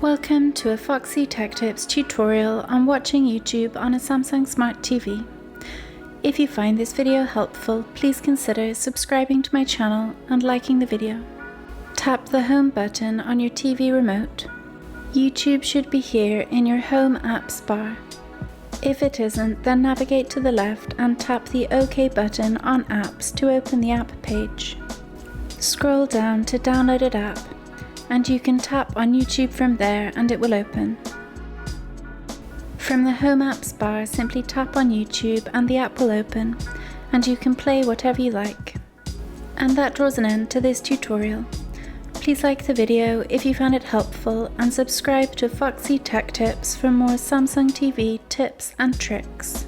Welcome to a Foxy Tech Tips tutorial on watching YouTube on a Samsung Smart TV. If you find this video helpful, please consider subscribing to my channel and liking the video. Tap the home button on your TV remote. YouTube should be here in your home apps bar. If it isn't, then navigate to the left and tap the OK button on apps to open the app page. Scroll down to downloaded app, and you can tap on YouTube from there and it will open. From the Home Apps bar, simply tap on YouTube and the app will open, and you can play whatever you like. And that draws an end to this tutorial. Please like the video if you found it helpful, and subscribe to Foxy Tech Tips for more Samsung TV tips and tricks.